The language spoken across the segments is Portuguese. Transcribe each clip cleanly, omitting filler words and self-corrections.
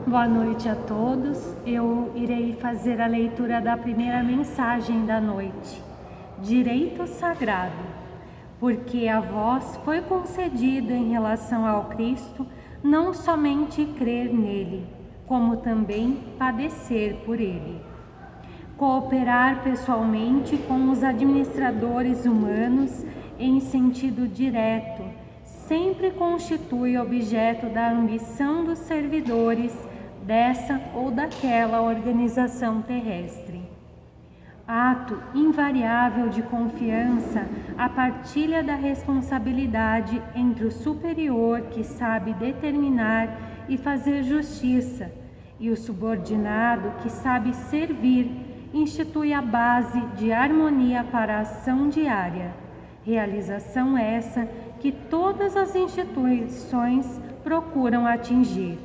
Boa noite a todos. Eu irei fazer a leitura da primeira mensagem da noite. Direito sagrado. Porque a vós foi concedido em relação ao Cristo não somente crer nele, como também padecer por ele. Cooperar pessoalmente com os administradores humanos em sentido direto sempre constitui objeto da ambição dos servidores dessa ou daquela organização terrestre. Ato invariável de confiança, a partilha da responsabilidade entre o superior que sabe determinar e fazer justiça e o subordinado que sabe servir, institui a base de harmonia para a ação diária. Realização essa que todas as instituições procuram atingir.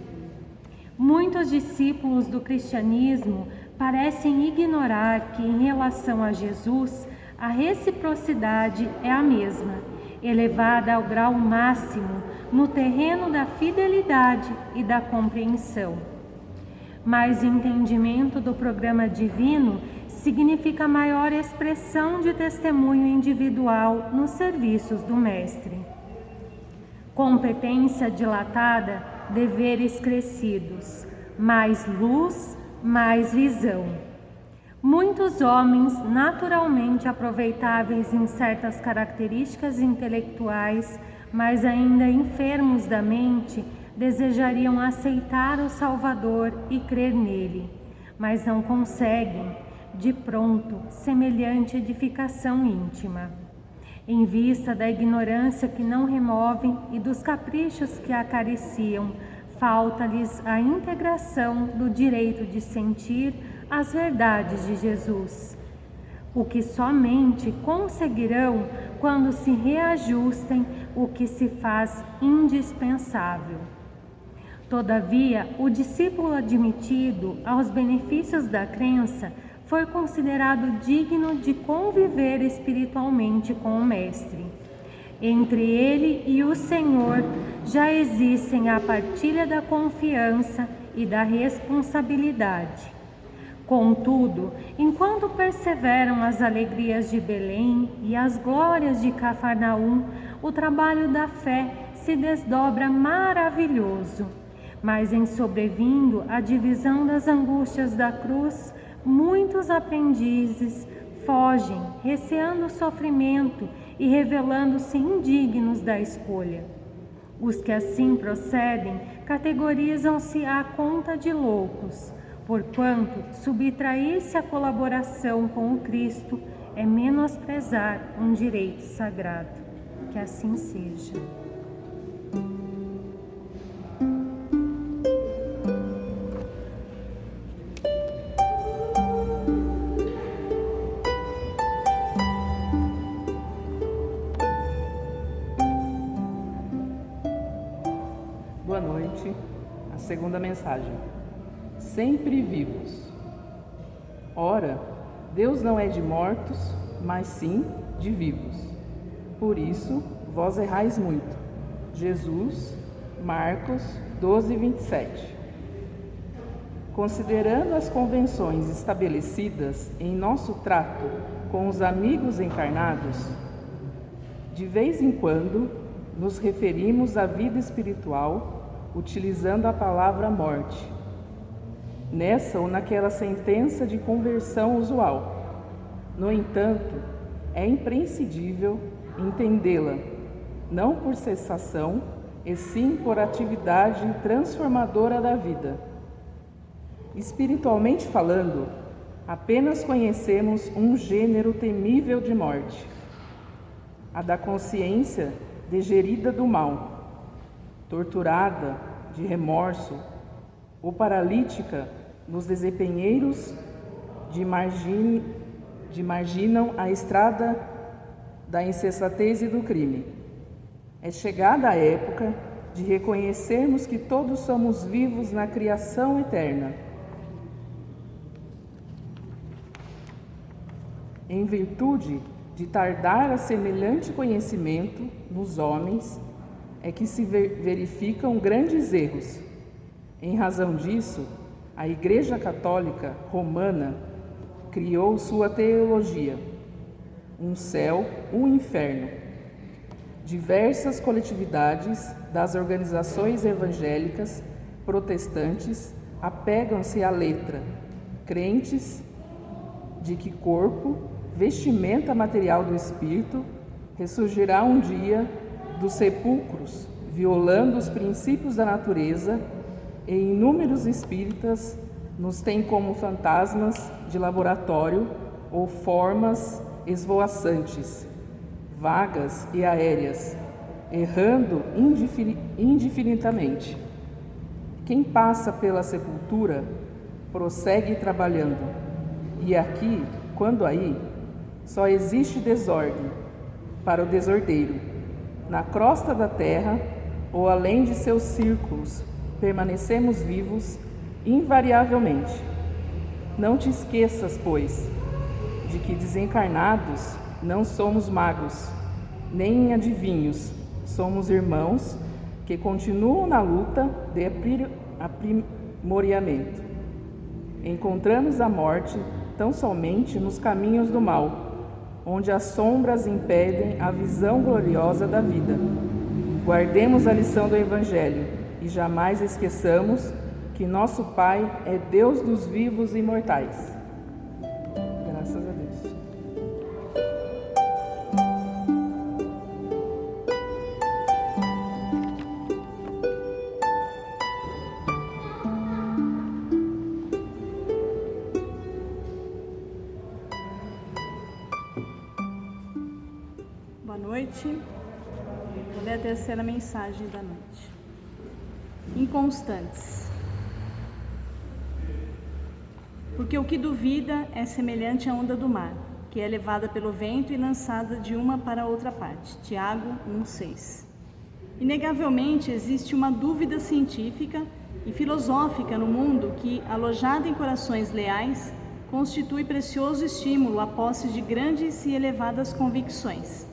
Muitos discípulos do cristianismo parecem ignorar que, em relação a Jesus, a reciprocidade é a mesma, elevada ao grau máximo no terreno da fidelidade e da compreensão. Mais entendimento do programa divino significa maior expressão de testemunho individual nos serviços do Mestre. Competência dilatada, deveres crescidos, mais luz, mais visão. Muitos homens naturalmente aproveitáveis em certas características intelectuais, mas ainda enfermos da mente, desejariam aceitar o Salvador e crer nele, mas não conseguem, de pronto, semelhante edificação íntima. Em vista da ignorância que não removem e dos caprichos que acariciam, falta-lhes a integração do direito de sentir as verdades de Jesus, o que somente conseguirão quando se reajustem o que se faz indispensável. Todavia, o discípulo admitido aos benefícios da crença foi considerado digno de conviver espiritualmente com o Mestre. Entre ele e o Senhor já existem a partilha da confiança e da responsabilidade. Contudo, enquanto perseveram as alegrias de Belém e as glórias de Cafarnaum, o trabalho da fé se desdobra maravilhoso. Mas em sobrevindo a divisão das angústias da cruz, muitos aprendizes fogem, receando o sofrimento e revelando-se indignos da escolha. Os que assim procedem categorizam-se à conta de loucos, porquanto subtrair-se à colaboração com o Cristo é menosprezar um direito sagrado. Que assim seja. Boa noite. A segunda mensagem. Sempre vivos. Ora, Deus não é de mortos, mas sim de vivos. Por isso, vós errais muito. Jesus, Marcos 12, 27. Considerando as convenções estabelecidas em nosso trato com os amigos encarnados, de vez em quando nos referimos à vida espiritual utilizando a palavra morte, nessa ou naquela sentença de conversão usual. No entanto, é imprescindível entendê-la, não por cessação, e sim por atividade transformadora da vida. Espiritualmente falando, apenas conhecemos um gênero temível de morte, a da consciência degerida do mal, torturada de remorso ou paralítica nos desempenheiros marginam a estrada da insensatez e do crime. É chegada a época de reconhecermos que todos somos vivos na criação eterna. Em virtude de tardar a semelhante conhecimento nos homens, é que se verificam grandes erros. Em razão disso, a Igreja Católica Romana criou sua teologia: um céu, um inferno. Diversas coletividades das organizações evangélicas protestantes apegam-se à letra, crentes de que corpo, vestimenta material do espírito, ressurgirá um dia dos sepulcros, violando os princípios da natureza, e inúmeros espíritas nos têm como fantasmas de laboratório ou formas esvoaçantes, vagas e aéreas, errando indefinidamente. Quem passa pela sepultura prossegue trabalhando, e aqui, quando aí, só existe desordem para o desordeiro. Na crosta da terra, ou além de seus círculos, permanecemos vivos invariavelmente. Não te esqueças, pois, de que desencarnados não somos magos, nem adivinhos, somos irmãos que continuam na luta de aprimoramento. Encontramos a morte tão somente nos caminhos do mal, onde as sombras impedem a visão gloriosa da vida. Guardemos a lição do Evangelho e jamais esqueçamos que nosso Pai é Deus dos vivos e imortais. Graças a Deus. Boa noite. Vou ler a terceira mensagem da noite. Inconstantes. Porque o que duvida é semelhante à onda do mar, que é levada pelo vento e lançada de uma para outra parte. Tiago 1,6. Inegavelmente existe uma dúvida científica e filosófica no mundo que, alojada em corações leais, constitui precioso estímulo à posse de grandes e elevadas convicções.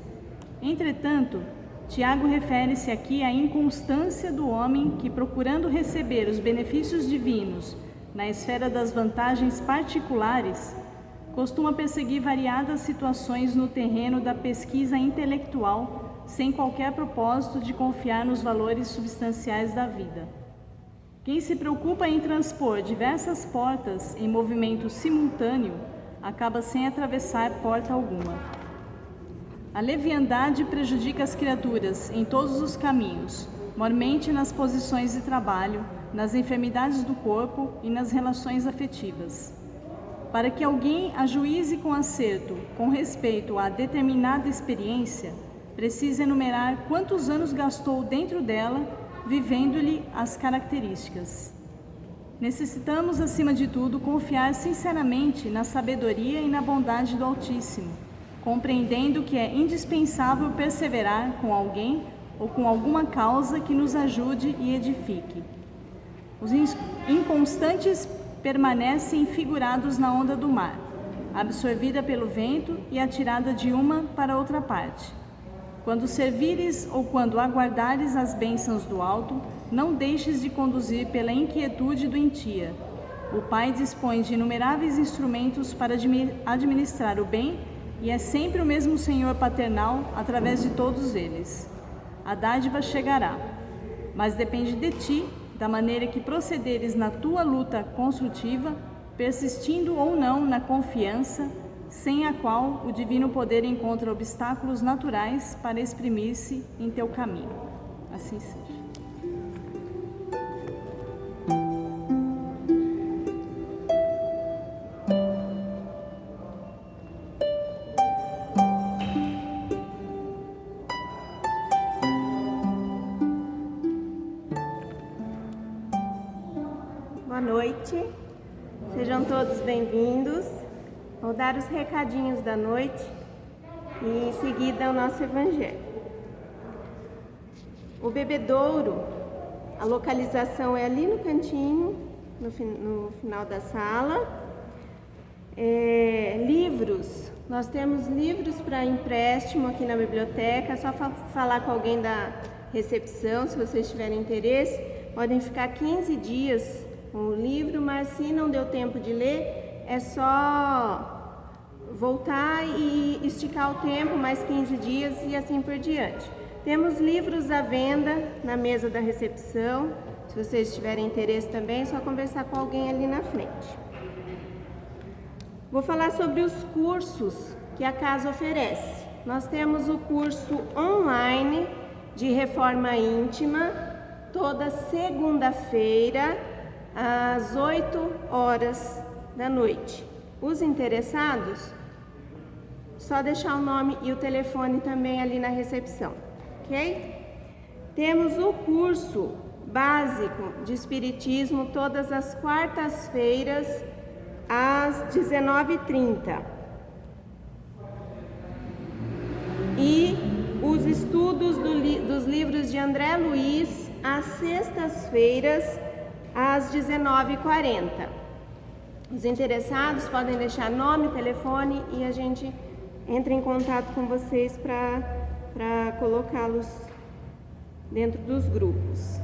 Entretanto, Tiago refere-se aqui à inconstância do homem que, procurando receber os benefícios divinos na esfera das vantagens particulares, costuma perseguir variadas situações no terreno da pesquisa intelectual, sem qualquer propósito de confiar nos valores substanciais da vida. Quem se preocupa em transpor diversas portas em movimento simultâneo, acaba sem atravessar porta alguma. A leviandade prejudica as criaturas em todos os caminhos, mormente nas posições de trabalho, nas enfermidades do corpo e nas relações afetivas. Para que alguém ajuize com acerto com respeito a determinada experiência, precisa enumerar quantos anos gastou dentro dela, vivendo-lhe as características. Necessitamos, acima de tudo, confiar sinceramente na sabedoria e na bondade do Altíssimo, compreendendo que é indispensável perseverar com alguém ou com alguma causa que nos ajude e edifique. Os inconstantes permanecem figurados na onda do mar, absorvida pelo vento e atirada de uma para outra parte. Quando servires ou quando aguardares as bênçãos do alto, não deixes de conduzir pela inquietude doentia. O Pai dispõe de inumeráveis instrumentos para administrar o bem e é sempre o mesmo Senhor paternal através de todos eles. A dádiva chegará, mas depende de ti, da maneira que procederes na tua luta construtiva, persistindo ou não na confiança, sem a qual o divino poder encontra obstáculos naturais para exprimir-se em teu caminho. Assim seja. Boa noite, sejam todos bem-vindos. Vou dar os recadinhos da noite e em seguida o nosso evangelho. O bebedouro, a localização é ali no cantinho, no final da sala. Livros, nós temos livros para empréstimo aqui na biblioteca, é só falar com alguém da recepção se vocês tiverem interesse. podem ficar 15 dias com o livro, mas se não deu tempo de ler, é só voltar e esticar o tempo, mais 15 dias e assim por diante. Temos livros à venda na mesa da recepção. Se vocês tiverem interesse também, é só conversar com alguém ali na frente. Vou falar sobre os cursos que a casa oferece. Nós temos o curso online de reforma íntima, toda segunda-feira, às 8 horas da noite. Os interessados, só deixar o nome e o telefone também ali na recepção, ok? Temos o curso básico de Espiritismo, todas as quartas-feiras, às 19h30. E os estudos dos livros de André Luiz, às sextas-feiras, às 19h40. Os interessados podem deixar nome, telefone e a gente entra em contato com vocês para colocá-los dentro dos grupos.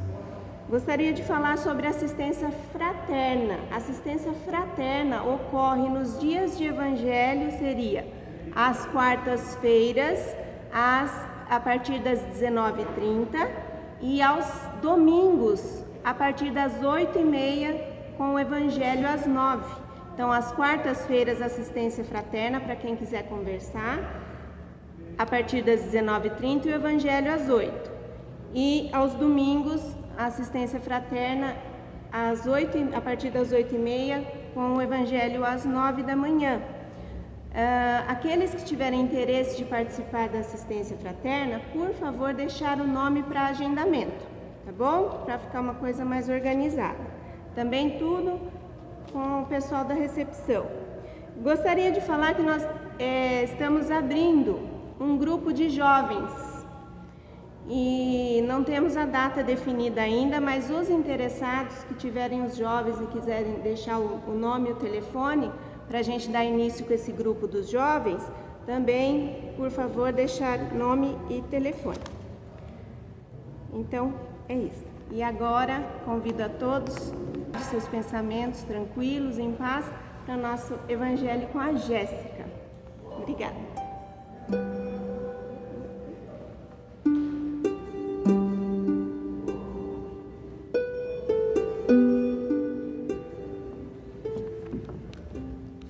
Gostaria de falar sobre assistência fraterna. Assistência fraterna ocorre nos dias de evangelho, seria às quartas-feiras, a partir das 19h30 e aos domingos, a partir das 8h30, com o evangelho às 9h. Então, às quartas-feiras, assistência fraterna, para quem quiser conversar, a partir das 19h30 e o evangelho às 8h. E aos domingos, a assistência fraterna a partir das 8h30, com o evangelho às 9h da manhã. Aqueles que tiverem interesse de participar da assistência fraterna, por favor, deixar o nome para agendamento, tá bom? Para ficar uma coisa mais organizada. Também tudo com o pessoal da recepção. Gostaria de falar que nós estamos abrindo um grupo de jovens e não temos a data definida ainda, mas os interessados que tiverem os jovens e quiserem deixar o nome e o telefone para a gente dar início com esse grupo dos jovens, também, por favor, deixar nome e telefone. Então, é isso. E agora, convido a todos de seus pensamentos tranquilos, em paz, para o nosso evangelho com a Jéssica. Obrigada.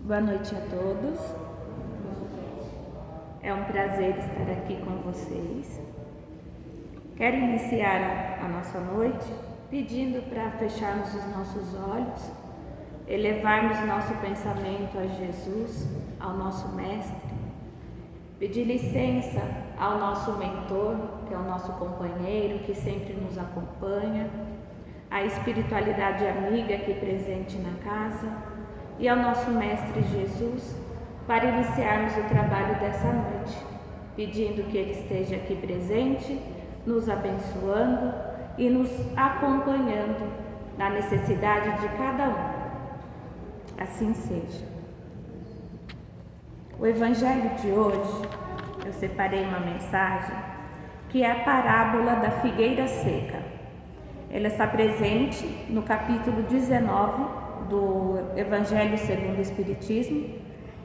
Boa noite a todos. É um prazer estar aqui com vocês. Quero iniciar a nossa noite pedindo para fecharmos os nossos olhos, elevarmos nosso pensamento a Jesus, ao nosso Mestre, pedir licença ao nosso mentor, que é o nosso companheiro, que sempre nos acompanha, à espiritualidade amiga aqui presente na casa e ao nosso Mestre Jesus, para iniciarmos o trabalho dessa noite, pedindo que Ele esteja aqui presente, nos abençoando e nos acompanhando na necessidade de cada um. Assim seja. O Evangelho de hoje, eu separei uma mensagem que é a parábola da figueira seca. Ela está presente no capítulo 19 do Evangelho segundo o Espiritismo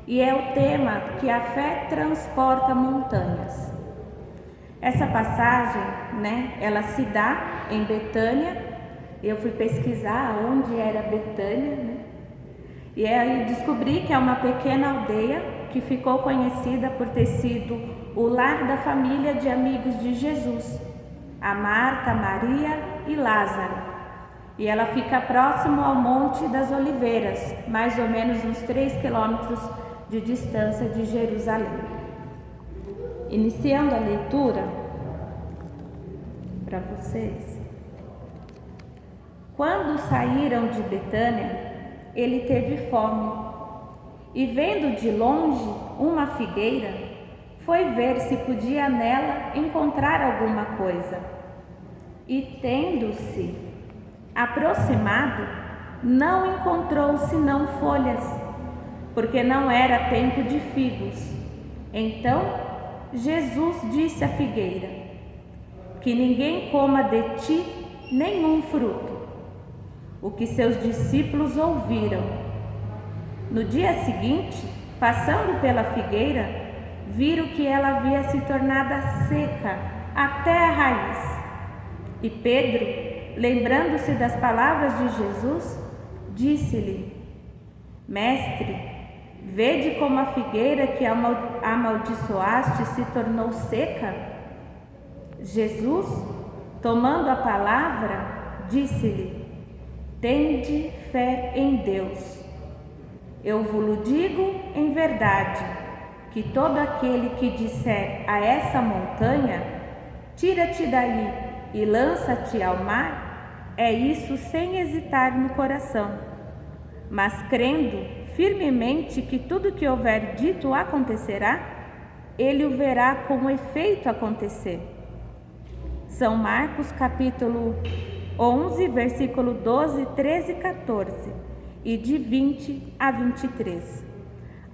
e é o tema que a fé transporta montanhas. Essa passagem, ela se dá em Betânia. Eu fui pesquisar onde era Betânia, e aí descobri que é uma pequena aldeia que ficou conhecida por ter sido o lar da família de amigos de Jesus, a Marta, Maria e Lázaro. E ela fica próximo ao Monte das Oliveiras, mais ou menos uns 3 quilômetros de distância de Jerusalém. Iniciando a leitura para vocês. Quando saíram de Betânia, ele teve fome e, vendo de longe uma figueira, foi ver se podia nela encontrar alguma coisa. E, tendo-se aproximado, não encontrou senão folhas, porque não era tempo de figos. Então Jesus disse à figueira: que ninguém coma de ti nenhum fruto. O que seus discípulos ouviram. No dia seguinte, passando pela figueira, viram que ela havia se tornado seca até a raiz. E Pedro, lembrando-se das palavras de Jesus, disse-lhe: Mestre, vede como a figueira que amaldiçoaste se tornou seca? Jesus, tomando a palavra, disse-lhe: Tende fé em Deus. Eu vos digo em verdade, que todo aquele que disser a essa montanha, tira-te daí e lança-te ao mar, é isso sem hesitar no coração, mas crendo firmemente que tudo que houver dito acontecerá, ele o verá com efeito acontecer. São Marcos capítulo 11, versículo 12, 13 e 14, e de 20 a 23.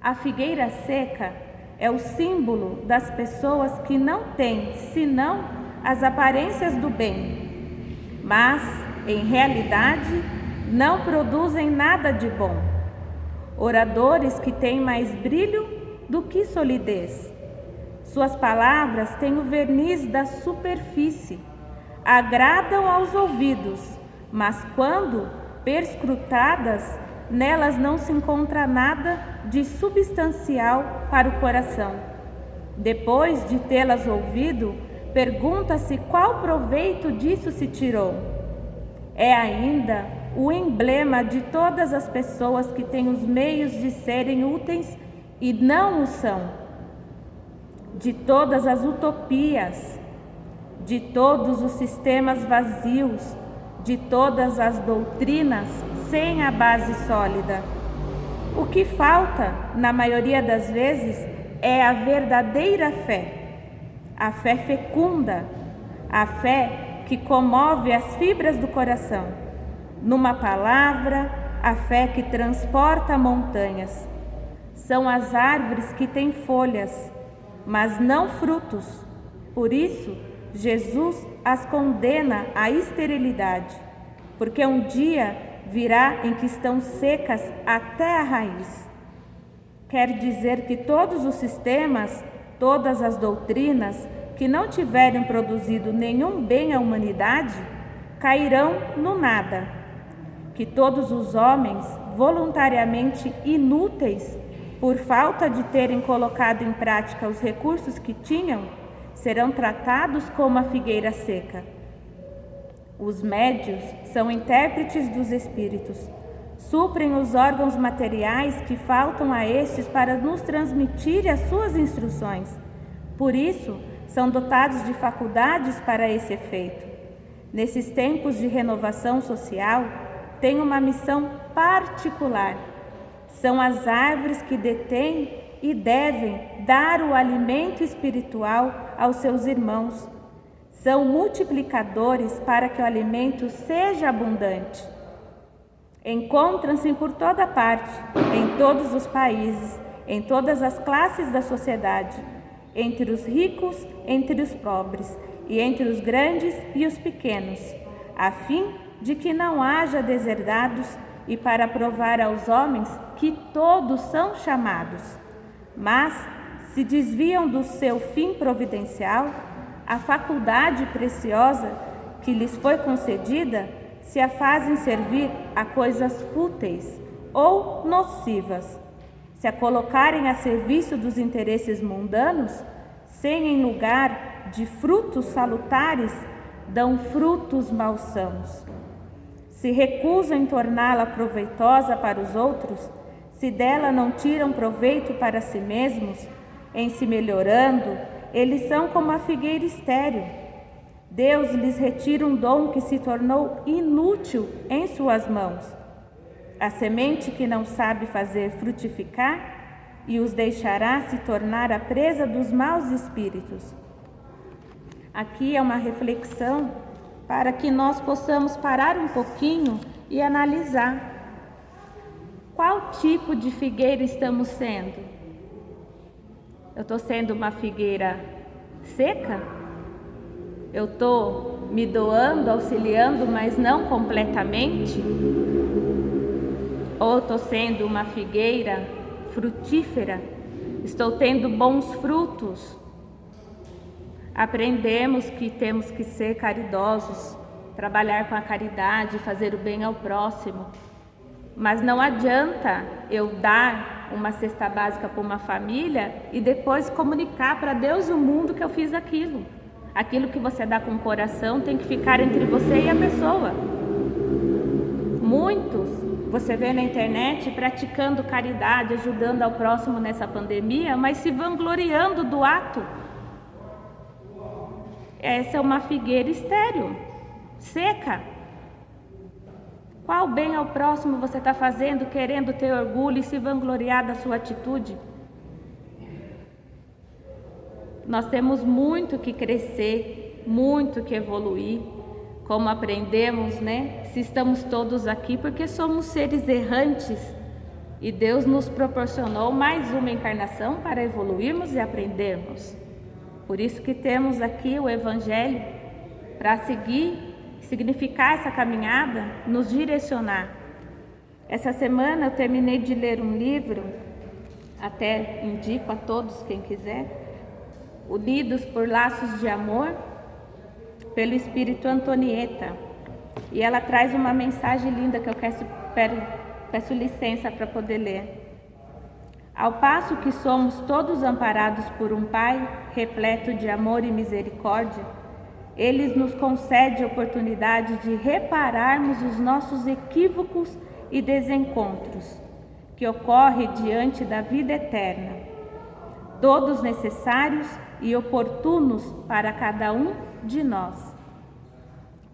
A figueira seca é o símbolo das pessoas que não têm senão as aparências do bem, mas, em realidade, não produzem nada de bom. Oradores que têm mais brilho do que solidez. Suas palavras têm o verniz da superfície, agradam aos ouvidos, mas quando perscrutadas, nelas não se encontra nada de substancial para o coração. Depois de tê-las ouvido, pergunta-se qual proveito disso se tirou. É ainda o emblema de todas as pessoas que têm os meios de serem úteis e não o são, de todas as utopias, de todos os sistemas vazios, de todas as doutrinas sem a base sólida. O que falta, na maioria das vezes, é a verdadeira fé, a fé fecunda, a fé que comove as fibras do coração. Numa palavra, a fé que transporta montanhas. São as árvores que têm folhas, mas não frutos. Por isso, Jesus as condena à esterilidade, porque um dia virá em que estão secas até a raiz. Quer dizer que todos os sistemas, todas as doutrinas que não tiverem produzido nenhum bem à humanidade, cairão no nada. Que todos os homens, voluntariamente inúteis, por falta de terem colocado em prática os recursos que tinham, serão tratados como a figueira seca. Os médios são intérpretes dos espíritos, suprem os órgãos materiais que faltam a estes para nos transmitir as suas instruções. Por isso, são dotados de faculdades para esse efeito. Nesses tempos de renovação social, têm uma missão particular. São as árvores que detêm e devem dar o alimento espiritual aos seus irmãos. São multiplicadores para que o alimento seja abundante. Encontram-se por toda parte, em todos os países, em todas as classes da sociedade, entre os ricos, entre os pobres, e entre os grandes e os pequenos, a fim de que não haja deserdados e para provar aos homens que todos são chamados. Mas, se desviam do seu fim providencial, a faculdade preciosa que lhes foi concedida se a fazem servir a coisas fúteis ou nocivas, se a colocarem a serviço dos interesses mundanos, sem em lugar de frutos salutares, dão frutos malsãos. Se recusam em torná-la proveitosa para os outros, se dela não tiram proveito para si mesmos, em se melhorando, eles são como a figueira estéril. Deus lhes retira um dom que se tornou inútil em suas mãos. A semente que não sabe fazer frutificar e os deixará se tornar a presa dos maus espíritos. Aqui é uma reflexão para que nós possamos parar um pouquinho e analisar qual tipo de figueira estamos sendo. Eu estou sendo uma figueira seca? Eu estou me doando, auxiliando, mas não completamente? Ou estou sendo uma figueira frutífera? Estou tendo bons frutos? Aprendemos que temos que ser caridosos, trabalhar com a caridade, fazer o bem ao próximo. Mas não adianta eu dar uma cesta básica para uma família e depois comunicar para Deus e o mundo que eu fiz aquilo. Aquilo que você dá com o coração tem que ficar entre você e a pessoa. Muitos você vê na internet praticando caridade, ajudando ao próximo nessa pandemia, mas se vangloriando do ato. Essa é uma figueira estéril, seca. Qual bem ao próximo você está fazendo, querendo ter orgulho e se vangloriar da sua atitude? Nós temos muito que crescer, muito que evoluir, como aprendemos, né? Se estamos todos aqui porque somos seres errantes e Deus nos proporcionou mais uma encarnação para evoluirmos e aprendermos. Por isso que temos aqui o Evangelho para significar essa caminhada, nos direcionar. Essa semana eu terminei de ler um livro, até indico a todos quem quiser, Unidos por Laços de Amor, pelo Espírito Antonieta. E ela traz uma mensagem linda que eu peço licença para poder ler. Ao passo que somos todos amparados por um Pai repleto de amor e misericórdia, Ele nos concede a oportunidade de repararmos os nossos equívocos e desencontros que ocorrem diante da vida eterna, todos necessários e oportunos para cada um de nós.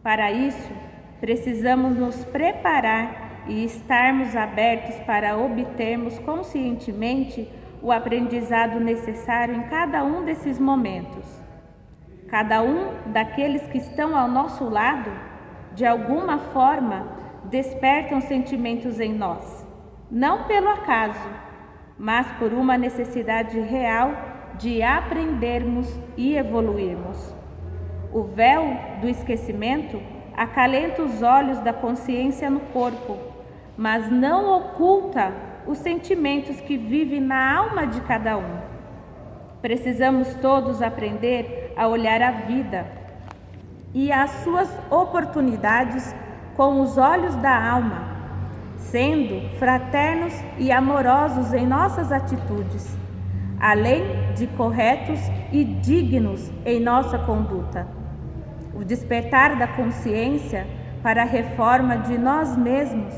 Para isso, precisamos nos preparar e estarmos abertos para obtermos conscientemente o aprendizado necessário em cada um desses momentos. Cada um daqueles que estão ao nosso lado, de alguma forma, despertam sentimentos em nós, não pelo acaso, mas por uma necessidade real de aprendermos e evoluirmos. O véu do esquecimento acalenta os olhos da consciência no corpo, mas não oculta os sentimentos que vivem na alma de cada um. Precisamos todos aprender a olhar a vida e as suas oportunidades com os olhos da alma, sendo fraternos e amorosos em nossas atitudes, além de corretos e dignos em nossa conduta. O despertar da consciência para a reforma de nós mesmos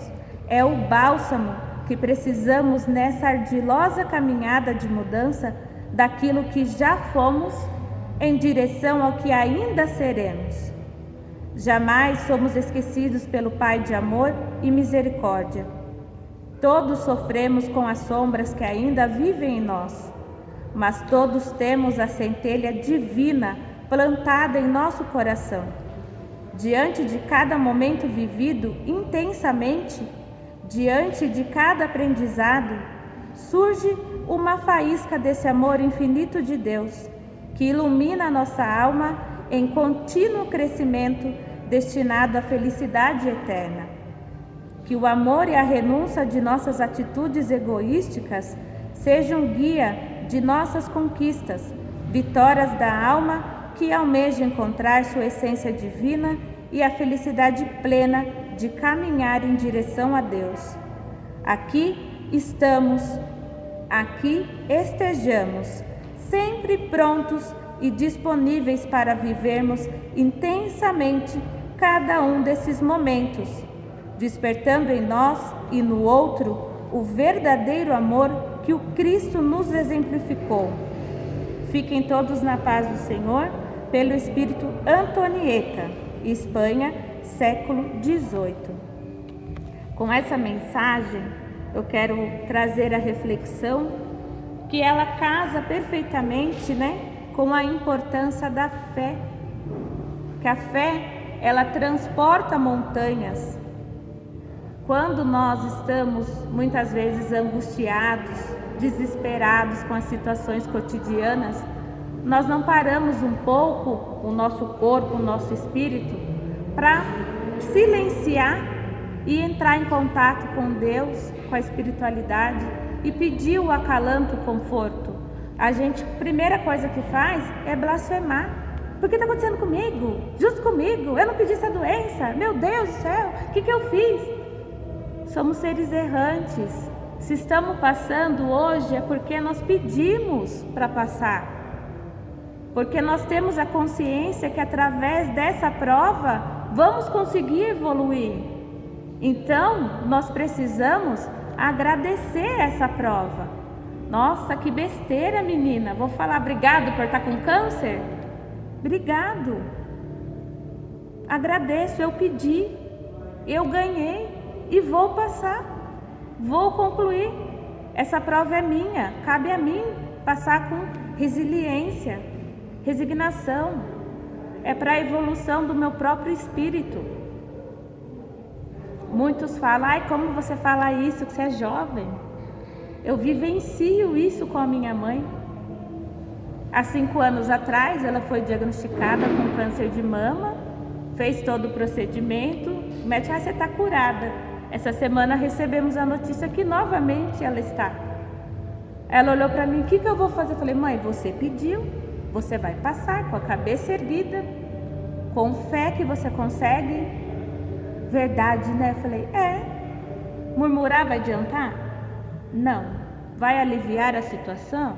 é o bálsamo que precisamos nessa ardilosa caminhada de mudança daquilo que já fomos em direção ao que ainda seremos. Jamais somos esquecidos pelo Pai de amor e misericórdia. Todos sofremos com as sombras que ainda vivem em nós, mas todos temos a centelha divina plantada em nosso coração. Diante de cada momento vivido intensamente, diante de cada aprendizado, surge uma faísca desse amor infinito de Deus, que ilumina a nossa alma em contínuo crescimento destinado à felicidade eterna. Que o amor e a renúncia de nossas atitudes egoísticas sejam guia de nossas conquistas, vitórias da alma que almeja encontrar sua essência divina e a felicidade plena de caminhar em direção a Deus. Aqui estamos, aqui estejamos, sempre prontos e disponíveis para vivermos intensamente cada um desses momentos, despertando em nós e no outro o verdadeiro amor que o Cristo nos exemplificou. Fiquem todos na paz do Senhor, pelo Espírito Antonieta, Espanha, século XVIII. Com essa mensagem, eu quero trazer a reflexão que ela casa perfeitamente, com a importância da fé. Que a fé, ela transporta montanhas. Quando nós estamos muitas vezes angustiados, desesperados com as situações cotidianas, nós não paramos um pouco o nosso corpo, o nosso espírito, para silenciar e entrar em contato com Deus, com a espiritualidade e pedir o acalanto, o conforto. A gente, primeira coisa que faz é blasfemar. Por que está acontecendo comigo? Justo comigo? Eu não pedi essa doença. Meu Deus do céu, o que eu fiz? Somos seres errantes. Se estamos passando hoje é porque nós pedimos para passar. Porque nós temos a consciência que através dessa prova vamos conseguir evoluir. Então, nós precisamos agradecer essa prova. Nossa, que besteira, menina. Vou falar obrigado por estar com câncer? Obrigado. Agradeço, eu pedi, eu ganhei e vou passar. Vou concluir. Essa prova é minha, cabe a mim passar com resiliência, resignação. É para a evolução do meu próprio espírito. Muitos falam, ai, como você fala isso, que você é jovem? Eu vivencio isso com a minha mãe. Há 5 anos atrás, ela foi diagnosticada com câncer de mama, fez todo o procedimento, o médico, você está curada. Essa semana recebemos a notícia que novamente ela está. Ela olhou para mim, o que eu vou fazer? Eu falei, mãe, você pediu, você vai passar com a cabeça erguida, com fé que você consegue. Verdade, né? Eu falei, Murmurar vai adiantar? Não. Vai aliviar a situação?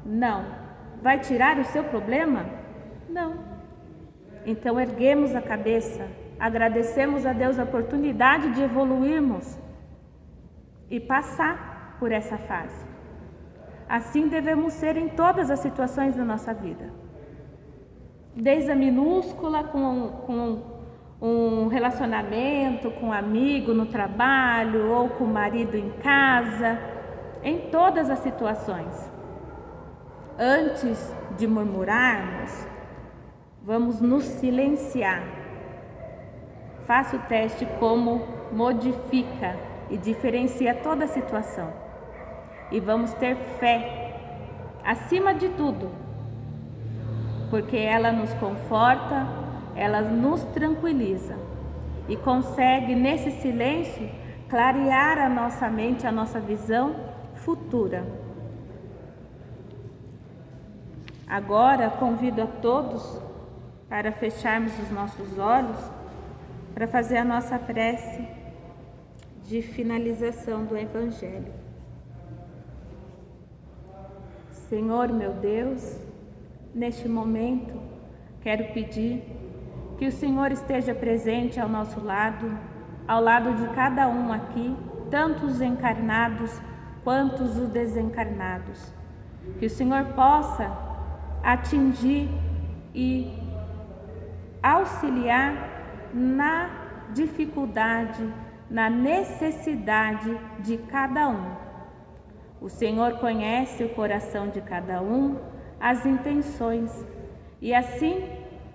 Não. Vai tirar o seu problema? Não. Então erguemos a cabeça, agradecemos a Deus a oportunidade de evoluirmos e passar por essa fase. Assim devemos ser em todas as situações da nossa vida. Desde a minúscula, com um relacionamento com um amigo no trabalho ou com o marido em casa, em todas as situações. Antes de murmurarmos, vamos nos silenciar. Faça o teste como modifica e diferencia toda a situação. E vamos ter fé, acima de tudo, porque ela nos conforta, ela nos tranquiliza e consegue, nesse silêncio, clarear a nossa mente, a nossa visão futura. Agora, convido a todos para fecharmos os nossos olhos, para fazer a nossa prece de finalização do Evangelho. Senhor, meu Deus, neste momento, quero pedir que o Senhor esteja presente ao nosso lado, ao lado de cada um aqui, tanto os encarnados quanto os desencarnados. Que o Senhor possa atingir e auxiliar na dificuldade, na necessidade de cada um. O Senhor conhece o coração de cada um, as intenções, e assim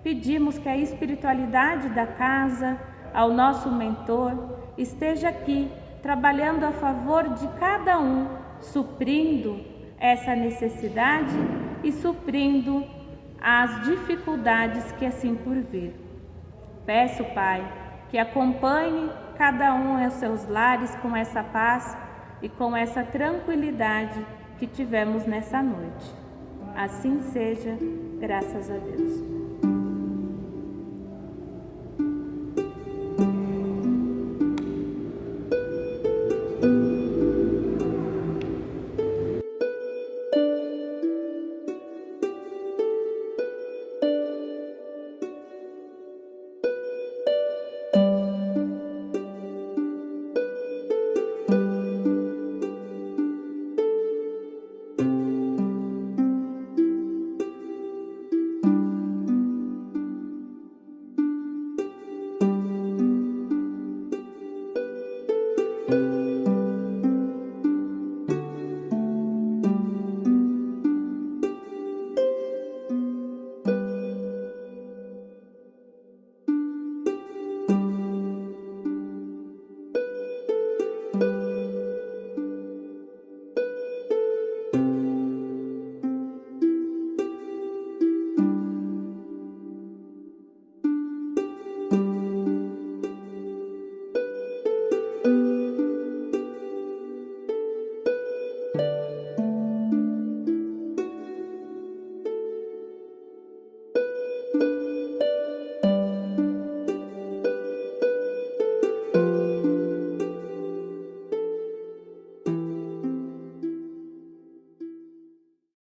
pedimos que a espiritualidade da casa, ao nosso mentor, esteja aqui, trabalhando a favor de cada um, suprindo essa necessidade e suprindo as dificuldades que assim por vir. Peço, Pai, que acompanhe cada um aos seus lares com essa paz e com essa tranquilidade que tivemos nessa noite. Assim seja, graças a Deus.